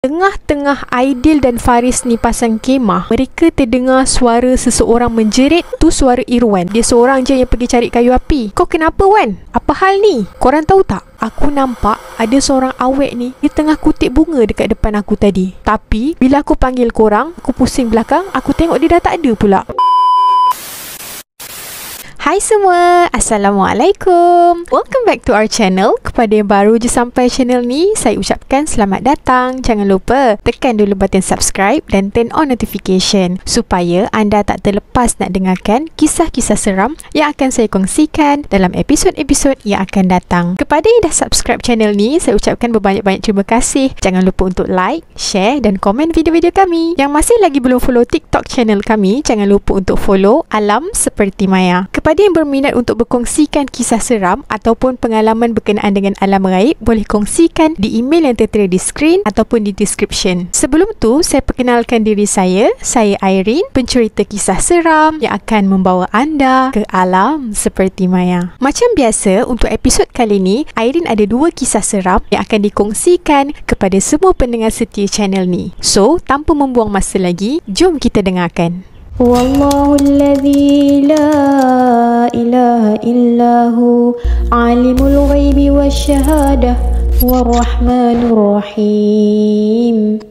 Tengah-tengah Aidil dan Faris ni pasang kemah, mereka terdengar suara seseorang menjerit. Tu suara Irwan. Dia seorang je yang pergi cari kayu api. Kau kenapa, Wan? Apa hal ni? Korang tahu tak? Aku nampak ada seorang awek ni, dia tengah kutip bunga dekat depan aku tadi. Tapi bila aku panggil korang, aku pusing belakang, aku tengok dia dah tak ada pula. Hai semua, Assalamualaikum. Welcome back to our channel. Kepada yang baru je sampai channel ni, saya ucapkan selamat datang. Jangan lupa tekan dulu button subscribe dan turn on notification supaya anda tak terlepas nak dengarkan kisah-kisah seram yang akan saya kongsikan dalam episod-episod yang akan datang. Kepada yang dah subscribe channel ni, saya ucapkan berbanyak-banyak terima kasih. Jangan lupa untuk like, share dan komen video-video kami. Yang masih lagi belum follow TikTok channel kami, jangan lupa untuk follow Alam Seperti Maya. Kepada yang berminat untuk berkongsikan kisah seram ataupun pengalaman berkenaan dengan alam gaib, boleh kongsikan di email yang tertera di skrin ataupun di description. Sebelum tu, saya perkenalkan diri saya Irene, pencerita kisah seram yang akan membawa anda ke alam seperti maya. Macam biasa, untuk episod kali ni, Irene ada 2 kisah seram yang akan dikongsikan kepada semua pendengar setia channel ni. So, tanpa membuang masa lagi, jom kita dengarkan. Wallahu alladhi la ilaha illahu alimul ghaibi wasyahadah warrahmanur rahim.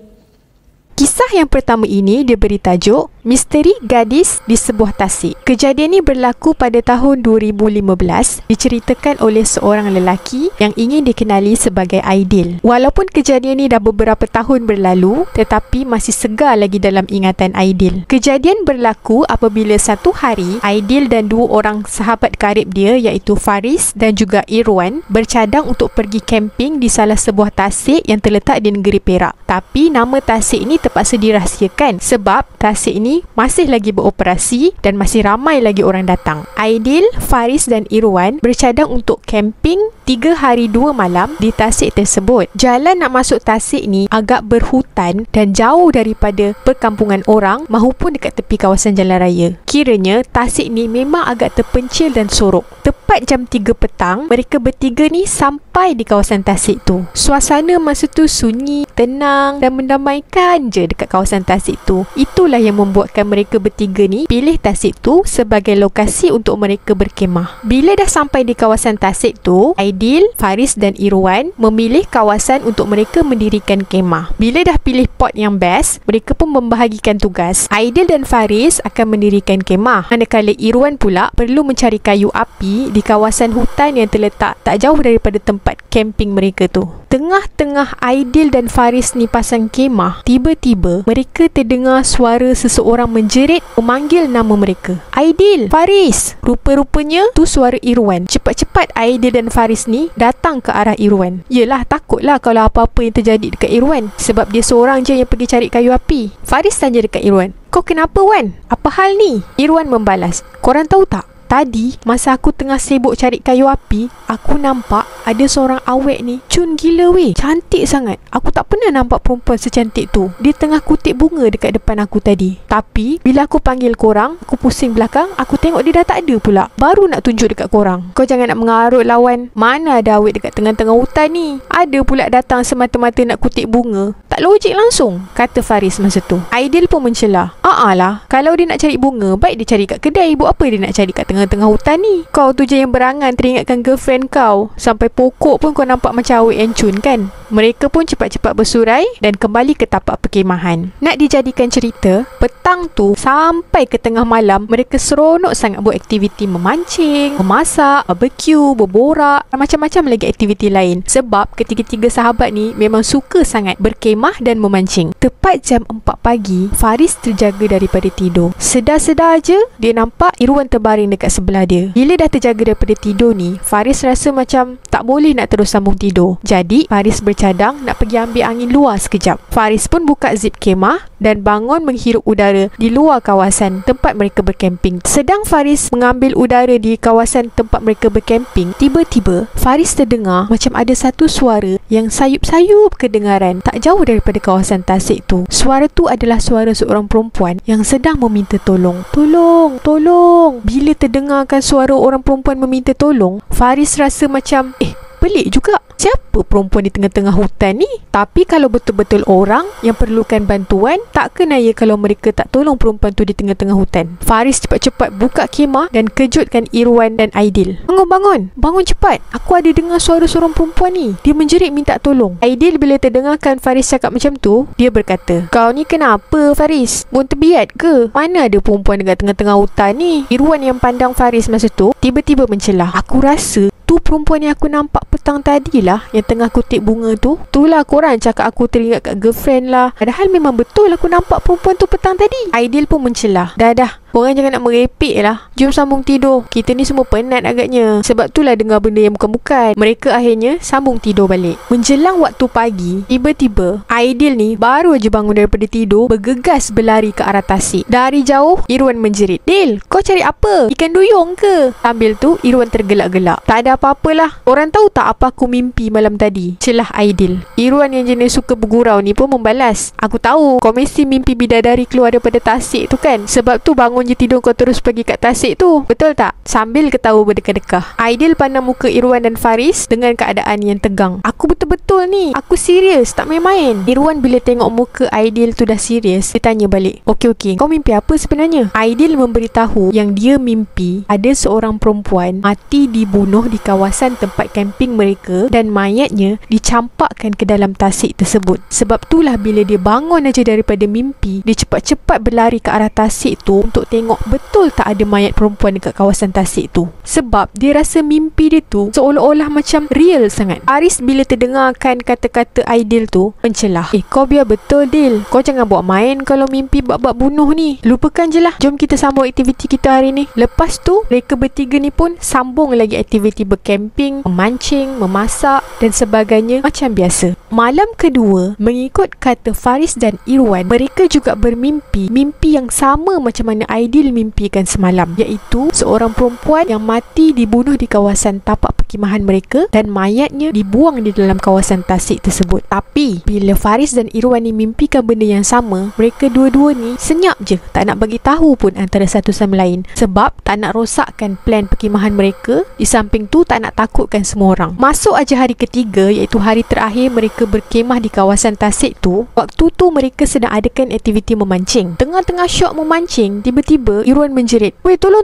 Kisah yang pertama ini diberi tajuk Misteri Gadis di Sebuah Tasik. Kejadian ini berlaku pada tahun 2015, diceritakan oleh seorang lelaki yang ingin dikenali sebagai Aidil. Walaupun kejadian ini dah beberapa tahun berlalu, tetapi masih segar lagi dalam ingatan Aidil. Kejadian berlaku apabila satu hari, Aidil dan 2 orang sahabat karib dia iaitu Faris dan juga Irwan bercadang untuk pergi camping di salah sebuah tasik yang terletak di negeri Perak. Tapi nama tasik ini terpaksa dirahsiakan sebab tasik ini masih lagi beroperasi dan masih ramai lagi orang datang. Aidil, Faris dan Irwan bercadang untuk camping 3 hari 2 malam di tasik tersebut. Jalan nak masuk tasik ni agak berhutan dan jauh daripada perkampungan orang mahupun dekat tepi kawasan jalan raya. Kiranya tasik ni memang agak terpencil dan sorok. Tepat jam 3 petang, mereka bertiga ni sampai di kawasan tasik tu. Suasana masa tu sunyi, tenang dan mendamaikan je dekat kawasan tasik tu. Itulah yang membuatkan mereka bertiga ni pilih tasik tu sebagai lokasi untuk mereka berkemah. Bila dah sampai di kawasan tasik tu, Aidil, Faris dan Irwan memilih kawasan untuk mereka mendirikan kemah. Bila dah pilih spot yang best, mereka pun membahagikan tugas. Aidil dan Faris akan mendirikan kemah, manakala Irwan pula perlu mencari kayu api di kawasan hutan yang terletak tak jauh daripada tempat camping mereka tu. Tengah-tengah Aidil dan Faris ni pasang kemah, tiba-tiba mereka terdengar suara seseorang menjerit memanggil nama mereka. Aidil, Faris. Rupa-rupanya tu suara Irwan. Cepat-cepat Aidil dan Faris ni datang ke arah Irwan. Yelah, takutlah kalau apa-apa yang terjadi dekat Irwan sebab dia seorang je yang pergi cari kayu api. Faris tanya dekat Irwan, "Kau kenapa, Wan? Apa hal ni?" Irwan membalas, "Korang tahu tak? Tadi, masa aku tengah sibuk cari kayu api, aku nampak ada seorang awek ni cun gila weh. Cantik sangat. Aku tak pernah nampak perempuan secantik tu. Dia tengah kutip bunga dekat depan aku tadi. Tapi, bila aku panggil korang, aku pusing belakang, aku tengok dia dah tak ada pula. Baru nak tunjuk dekat korang. Kau jangan nak mengarut lawan. Mana ada awek dekat tengah-tengah hutan ni? Ada pula datang semata-mata nak kutip bunga. Tak logik langsung," kata Faris masa tu. Aidil pun mencela, lah, kalau dia nak cari bunga, baik dia cari kat kedai. Buat apa dia nak cari kat tengah hutan ni? Kau tu je yang berangan teringatkan girlfriend kau. Sampai pokok pun kau nampak macam awet yang cun kan?" Mereka pun cepat-cepat bersurai dan kembali ke tapak perkemahan. Nak dijadikan cerita, petang tu sampai ke tengah malam, mereka seronok sangat buat aktiviti memancing, memasak, barbecue, berborak, macam-macam lagi aktiviti lain. Sebab ketiga-tiga sahabat ni memang suka sangat berkemah dan memancing. Tepat jam 4 pagi, Faris terjaga daripada tidur. Sedar-sedar je dia nampak Irwan terbaring dekat sebelah dia. Bila dah terjaga daripada tidur ni, Faris rasa macam tak boleh nak terus sambung tidur. Jadi Faris bercadang nak pergi ambil angin luar sekejap. Faris pun buka zip kemah dan bangun menghirup udara di luar kawasan tempat mereka berkemping. Sedang Faris mengambil udara di kawasan tempat mereka berkemping, tiba-tiba Faris terdengar macam ada satu suara yang sayup-sayup kedengaran tak jauh daripada kawasan tasik tu. Suara tu adalah suara seorang perempuan yang sedang meminta tolong. "Tolong, tolong." Bila terdengarkan suara orang perempuan meminta tolong, Faris rasa macam, Pelik juga, siapa perempuan di tengah-tengah hutan ni? Tapi kalau betul-betul orang yang perlukan bantuan, tak kenaya kalau mereka tak tolong perempuan tu di tengah-tengah hutan. Faris cepat-cepat buka khemah dan kejutkan Irwan dan Aidil. Bangun cepat. Aku ada dengar suara seorang perempuan ni. Dia menjerit minta tolong. Aidil bila terdengarkan Faris cakap macam tu, dia berkata, kau ni kenapa Faris? Bun terbiat ke? Mana ada perempuan dekat tengah-tengah hutan ni? Irwan yang pandang Faris masa tu tiba-tiba mencelah. Aku rasa tu perempuan yang aku nampak petang tadi lah, yang tengah kutip bunga tu. Itulah korang cakap aku teringat kat girlfriend lah. Padahal memang betul aku nampak perempuan tu petang tadi. Aidil pun mencelah. Dah, korang jangan nak merepek lah. Jom sambung tidur. Kita ni semua penat agaknya. Sebab itulah dengar benda yang bukan-bukan. Mereka akhirnya sambung tidur balik. Menjelang waktu pagi, tiba-tiba Aidil ni baru aja bangun daripada tidur, bergegas berlari ke arah tasik. Dari jauh, Irwan menjerit, Dil, kau cari apa? Ikan duyung ke? Sambil tu, Irwan tergelak-gelak. Tak ada apa-apalah. Orang tahu tak apa aku mimpi malam tadi? Celah Aidil. Irwan yang jenis suka bergurau ni pun membalas, aku tahu kau mesti mimpi bidadari keluar daripada tasik tu kan? Sebab tu bangun je tidur kau terus pergi kat tasik tu. Betul tak? Sambil ketawa berdekah-dekah. Aidil pandang muka Irwan dan Faris dengan keadaan yang tegang. Aku betul-betul ni. Aku serius, tak main-main. Irwan bila tengok muka Aidil tu dah serius, dia tanya balik, Okey, kau mimpi apa sebenarnya? Aidil memberitahu yang dia mimpi ada seorang perempuan mati dibunuh di kawasan tempat camping mereka dan mayatnya dicampakkan ke dalam tasik tersebut. Sebab itulah bila dia bangun aja daripada mimpi, dia cepat-cepat berlari ke arah tasik tu untuk tengok betul tak ada mayat perempuan dekat kawasan tasik tu. Sebab dia rasa mimpi dia tu seolah-olah macam real sangat. Faris bila terdengarkan kata-kata Aidil tu mencelah, kau biar betul Dil. Kau jangan buat main kalau mimpi bab-bab bunuh ni. Lupakan je lah. Jom kita sambung aktiviti kita hari ni. Lepas tu mereka bertiga ni pun sambung lagi aktiviti bercamping, memancing, memasak dan sebagainya macam biasa. Malam kedua, mengikut kata Faris dan Irwan, mereka juga bermimpi mimpi yang sama macam mana Aidil mimpikan semalam, iaitu seorang perempuan yang mati dibunuh di kawasan tapak perkhemahan mereka dan mayatnya dibuang di dalam kawasan tasik tersebut. Tapi bila Faris dan Irwan ni mimpikan benda yang sama, mereka dua-dua ni senyap je, tak nak bagi tahu pun antara satu sama lain. Sebab tak nak rosakkan plan perkhemahan mereka. Di samping tu tak nak takutkan semua orang. Masuk aja hari ketiga, iaitu hari terakhir mereka berkemah di kawasan tasik tu. Waktu tu mereka sedang adakan aktiviti memancing. Tengah-tengah syok memancing, tiba-tiba Irwan menjerit, weh tolong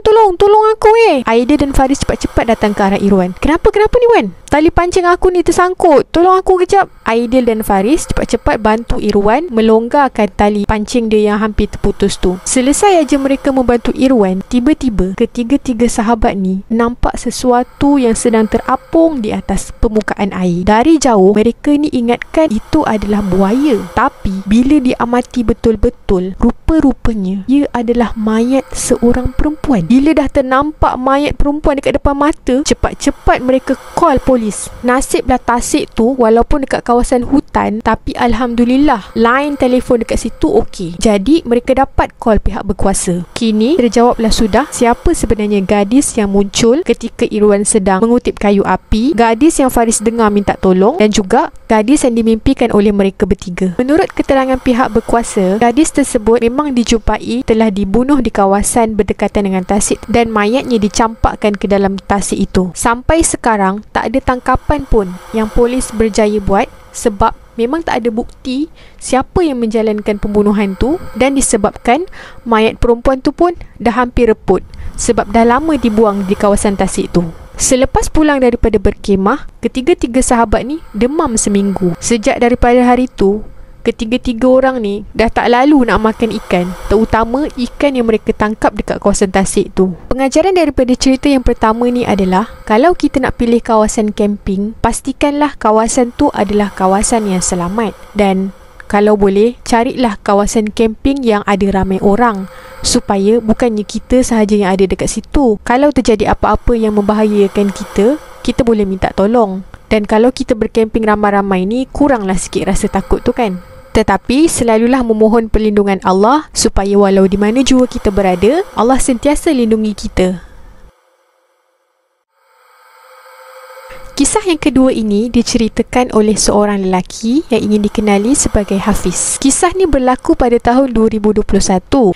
aku weh. Aidil dan Faris cepat-cepat datang ke arah Irwan. Kenapa ni Wan? Tali pancing aku ni tersangkut, tolong aku kejap. Aidil dan Faris cepat-cepat bantu Irwan melonggarkan tali pancing dia yang hampir terputus tu. Selesai aja mereka membantu Irwan, tiba-tiba ketiga-tiga sahabat ni nampak sesuatu yang sedang terapung di atas permukaan air. Dari jauh mereka ni ingatkan itu adalah buaya. Tapi bila diamati betul-betul, rupa-rupanya ia adalah mayat seorang perempuan. Bila dah ternampak mayat perempuan dekat depan mata, cepat-cepat mereka call polis. Nasiblah tasik tu walaupun dekat kawasan hutan, tapi alhamdulillah line telefon dekat situ okey. Jadi mereka dapat call pihak berkuasa. Kini terjawablah sudah siapa sebenarnya gadis yang muncul ketika Irwan sedang mengutip kayu api, gadis yang Faris dengar minta tolong dan juga gadis yang dimimpikan oleh mereka bertiga. Menurut keterangan pihak berkuasa, gadis tersebut memang dijumpai telah dibunuh di kawasan berdekatan dengan tasik dan mayatnya dicampakkan ke dalam tasik itu. Sampai sekarang tak ada tangkapan pun yang polis berjaya buat sebab memang tak ada bukti siapa yang menjalankan pembunuhan tu dan disebabkan mayat perempuan tu pun dah hampir reput sebab dah lama dibuang di kawasan tasik tu. Selepas pulang daripada berkemah, ketiga-tiga sahabat ni demam seminggu. Sejak daripada hari tu, ketiga-tiga orang ni dah tak lalu nak makan ikan, terutama ikan yang mereka tangkap dekat kawasan tasik tu. Pengajaran daripada cerita yang pertama ni adalah, kalau kita nak pilih kawasan camping, pastikanlah kawasan tu adalah kawasan yang selamat. Dan kalau boleh, carilah kawasan camping yang ada ramai orang, supaya bukannya kita sahaja yang ada dekat situ. Kalau terjadi apa-apa yang membahayakan kita boleh minta tolong. Dan kalau kita bercamping ramai-ramai ni, kuranglah sikit rasa takut tu kan. Tetapi selalulah memohon perlindungan Allah, supaya walau di mana jua kita berada, Allah sentiasa lindungi kita. Kisah yang kedua ini diceritakan oleh seorang lelaki yang ingin dikenali sebagai Hafiz. Kisah ni berlaku pada tahun 2021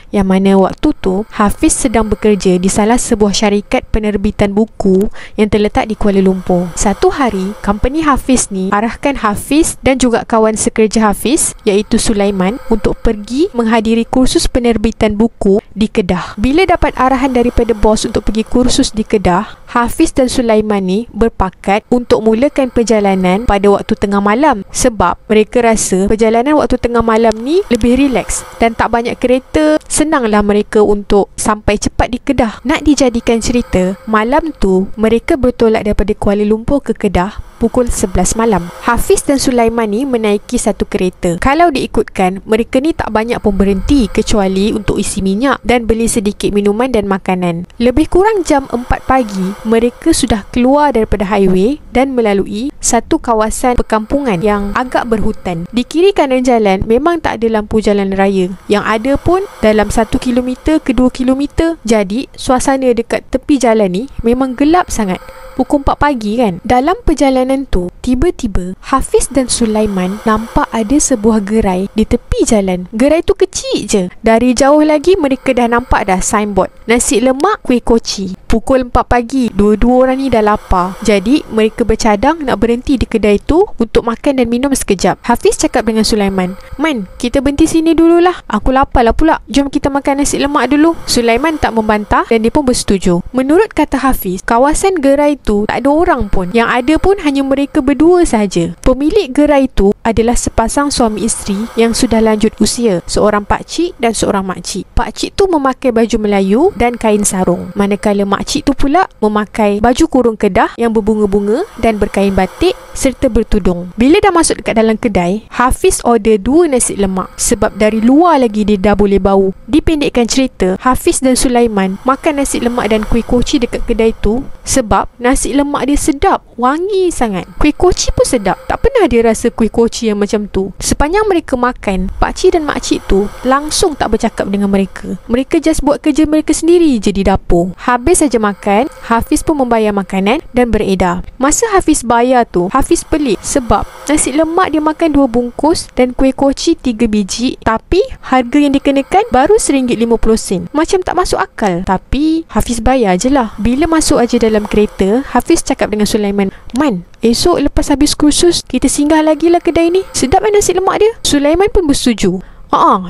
yang mana waktu tu Hafiz sedang bekerja di salah sebuah syarikat penerbitan buku yang terletak di Kuala Lumpur. Satu hari, company Hafiz ni arahkan Hafiz dan juga kawan sekerja Hafiz iaitu Sulaiman untuk pergi menghadiri kursus penerbitan buku di Kedah. Bila dapat arahan daripada bos untuk pergi kursus di Kedah, Hafiz dan Sulaiman ni berpakat untuk mulakan perjalanan pada waktu tengah malam sebab mereka rasa perjalanan waktu tengah malam ni lebih rileks dan tak banyak kereta, senanglah mereka untuk sampai cepat di Kedah. Nak dijadikan cerita, malam tu mereka bertolak daripada Kuala Lumpur ke Kedah pukul 11 malam. Hafiz dan Sulaiman ni menaiki satu kereta. Kalau diikutkan, mereka ni tak banyak pun berhenti kecuali untuk isi minyak dan beli sedikit minuman dan makanan. Lebih kurang jam 4 pagi, mereka sudah keluar daripada highway dan melalui satu kawasan perkampungan yang agak berhutan. Di kiri kanan jalan memang tak ada lampu jalan raya. Yang ada pun dalam 1 kilometer ke 2 kilometer. Jadi, suasana dekat tepi jalan ni memang gelap sangat. Pukul 4 pagi kan. Dalam perjalanan tu, tiba-tiba Hafiz dan Sulaiman nampak ada sebuah gerai di tepi jalan. Gerai tu kecil je. Dari jauh lagi mereka dah nampak dah signboard nasi lemak, kuih koci. Pukul 4 pagi, dua-dua orang ni dah lapar. Jadi, mereka bercadang nak berhenti di kedai tu untuk makan dan minum sekejap. Hafiz cakap dengan Sulaiman, "Man, kita berhenti sini dululah. Aku lapar lah pula. Jom kita makan nasi lemak dulu." Sulaiman tak membantah dan dia pun bersetuju. Menurut kata Hafiz, kawasan gerai tu tak ada orang pun. Yang ada pun hanya mereka berdua sahaja. Pemilik gerai tu adalah sepasang suami isteri yang sudah lanjut usia. Seorang pakcik dan seorang makcik. Pakcik tu memakai baju Melayu dan kain sarung. Manakala makcik tu pula memakai baju kurung Kedah yang berbunga-bunga dan berkain batik serta bertudung. Bila dah masuk dekat dalam kedai, Hafiz order 2 nasi lemak sebab dari luar lagi dia dah boleh bau. Dipendekkan cerita, Hafiz dan Sulaiman makan nasi lemak dan kuih koci dekat kedai tu sebab nasi lemak dia sedap, wangi sangat. Kuih koci pun sedap. Tak pernah dia rasa kuih koci yang macam tu. Sepanjang mereka makan, pakcik dan makcik tu langsung tak bercakap dengan mereka. Mereka just buat kerja mereka sendiri je di dapur. Habis saja makan, Hafiz pun membayar makanan dan beredar. Masa Hafiz bayar tu, Hafiz pelik sebab nasi lemak dia makan 2 bungkus dan kuih koci 3 biji, tapi harga yang dikenakan baru RM1.50. Macam tak masuk akal. Tapi Hafiz bayar je lah. Bila masuk aja dalam kereta, Hafiz cakap dengan Sulaiman, "Man, esok lepas habis kursus kita singgah lagi lah kedai ni. Sedap kan nasi lemak dia?" Sulaiman pun bersetuju.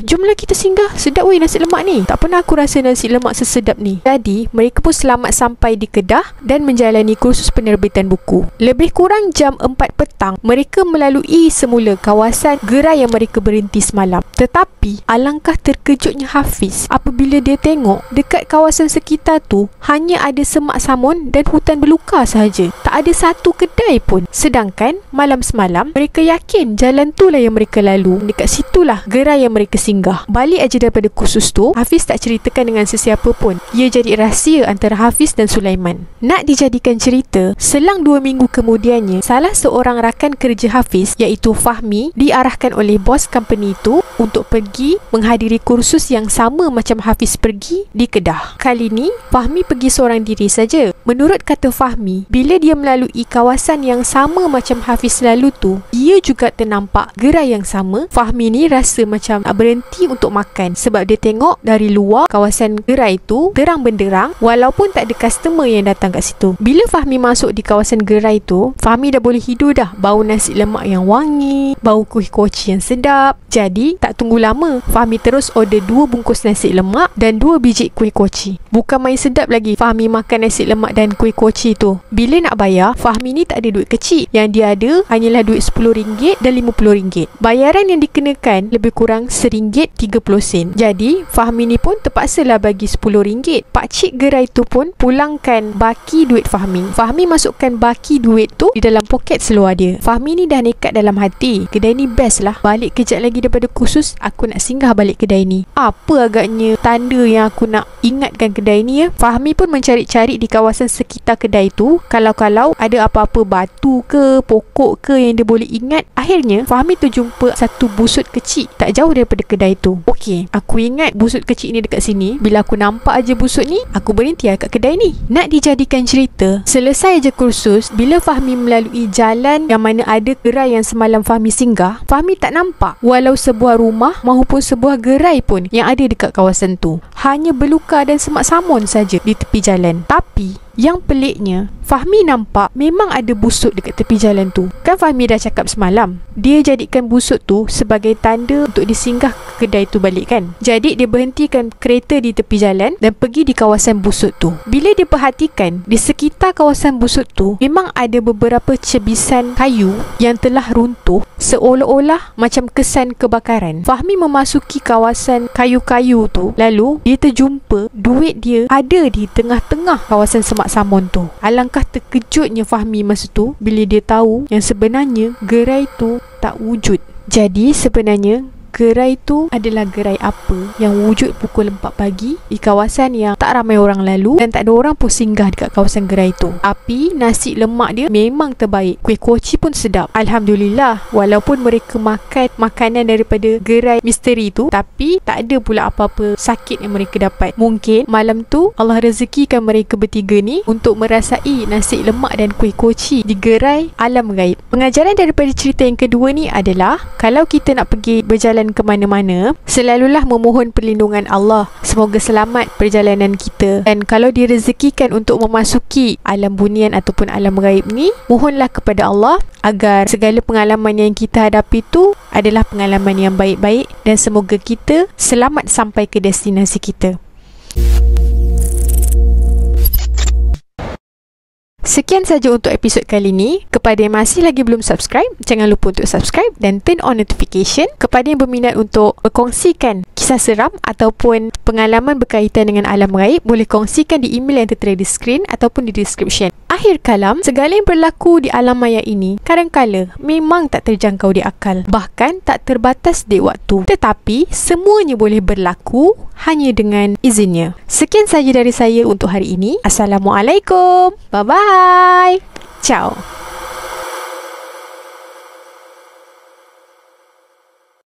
Jomlah kita singgah. Sedap weh nasi lemak ni. Tak pernah aku rasa nasi lemak sesedap ni. Jadi, mereka pun selamat sampai di Kedah dan menjalani kursus penerbitan buku. Lebih kurang jam 4 petang, mereka melalui semula kawasan gerai yang mereka berhenti semalam. Tetapi, alangkah terkejutnya Hafiz apabila dia tengok dekat kawasan sekitar tu hanya ada semak samun dan hutan belukar sahaja. Tak ada satu kedai pun. Sedangkan, malam semalam, mereka yakin jalan tu lah yang mereka lalu. Dekat situlah gerai yang mereka singgah. Balik aja daripada kursus tu, Hafiz tak ceritakan dengan sesiapa pun. Ia jadi rahsia antara Hafiz dan Sulaiman. Nak dijadikan cerita, selang 2 minggu kemudiannya, salah seorang rakan kerja Hafiz iaitu Fahmi diarahkan oleh bos company tu untuk pergi menghadiri kursus yang sama macam Hafiz pergi di Kedah. Kali ni, Fahmi pergi seorang diri saja. Menurut kata Fahmi, bila dia melalui kawasan yang sama macam Hafiz lalu tu, dia juga ternampak gerai yang sama. Fahmi ni rasa macam nak berhenti untuk makan sebab dia tengok dari luar kawasan gerai tu terang benderang walaupun tak ada customer yang datang kat situ. Bila Fahmi masuk di kawasan gerai tu, Fahmi dah boleh hidur dah. Bau nasi lemak yang wangi, bau kuih koci yang sedap. Jadi tak tunggu lama, Fahmi terus order 2 bungkus nasi lemak dan 2 biji kuih koci. Bukan main sedap lagi Fahmi makan nasi lemak dan kuih koci tu. Bila nak bayar, Fahmi ni tak ada duit kecil. Yang dia ada hanyalah duit RM10 dan RM50. Bayaran yang dikenakan lebih kurang RM1.30. Jadi Fahmi ni pun terpaksalah bagi RM10. Pakcik gerai tu pun pulangkan baki duit Fahmi. Fahmi masukkan baki duit tu di dalam poket seluar dia. Fahmi ni dah nekat dalam hati, kedai ni best lah. Balik kejap lagi daripada kursus, aku nak singgah balik kedai ni. Apa agaknya tanda yang aku nak ingatkan kedai ni ya? Fahmi pun mencari-cari di kawasan sekitar kedai tu, kalau-kalau ada apa-apa batu ke pokok ke yang dia boleh ingat. Akhirnya Fahmi terjumpa satu busut kecil tak jauh daripada kedai tu. Okey, aku ingat busut kecil ni dekat sini. Bila aku nampak aja busut ni, aku berhenti kat kedai ni. Nak dijadikan cerita, selesai je kursus, bila Fahmi melalui jalan yang mana ada gerai yang semalam Fahmi singgah, Fahmi tak nampak walau sebuah rumah maupun sebuah gerai pun yang ada dekat kawasan tu. Hanya belukar dan semak samun saja di tepi jalan. Tapi yang peliknya, Fahmi nampak memang ada busut dekat tepi jalan tu. Kan Fahmi dah cakap semalam, dia jadikan busut tu sebagai tanda untuk disinggah ke kedai tu balik kan. Jadi dia berhentikan kereta di tepi jalan dan pergi di kawasan busut tu. Bila dia perhatikan, di sekitar kawasan busut tu memang ada beberapa cebisan kayu yang telah runtuh, seolah-olah macam kesan kebakaran. Fahmi memasuki kawasan kayu-kayu tu, lalu dia terjumpa duit dia ada di tengah-tengah kawasan semak samun tu. Alangkah terkejutnya Fahmi masa tu bila dia tahu yang sebenarnya gerai tu tak wujud. Jadi sebenarnya gerai tu adalah gerai apa yang wujud pukul 4 pagi di kawasan yang tak ramai orang lalu dan tak ada orang pun singgah dekat kawasan gerai tu. Tapi nasi lemak dia memang terbaik. Kuih koci pun sedap. Alhamdulillah, walaupun mereka makan makanan daripada gerai misteri tu, tapi tak ada pula apa-apa sakit yang mereka dapat. Mungkin malam tu Allah rezekikan mereka bertiga ni untuk merasai nasi lemak dan kuih koci di gerai alam gaib. Pengajaran daripada cerita yang kedua ni adalah, kalau kita nak pergi berjalan ke mana-mana, selalulah memohon perlindungan Allah. Semoga selamat perjalanan kita. Dan kalau direzekikan untuk memasuki alam bunian ataupun alam gaib ni, mohonlah kepada Allah agar segala pengalaman yang kita hadapi tu adalah pengalaman yang baik-baik dan semoga kita selamat sampai ke destinasi kita. Sekian saja untuk episod kali ini. Kepada yang masih lagi belum subscribe, jangan lupa untuk subscribe dan turn on notification. Kepada yang berminat untuk berkongsikan kisah seram ataupun pengalaman berkaitan dengan alam gaib, boleh kongsikan di email yang tertera di screen ataupun di description. Akhir kalam, segala yang berlaku di alam maya ini kadangkala memang tak terjangkau di akal, bahkan tak terbatas di waktu. Tetapi semuanya boleh berlaku hanya dengan izinnya. Sekian saja dari saya untuk hari ini. Assalamualaikum. Bye-bye. Ciao.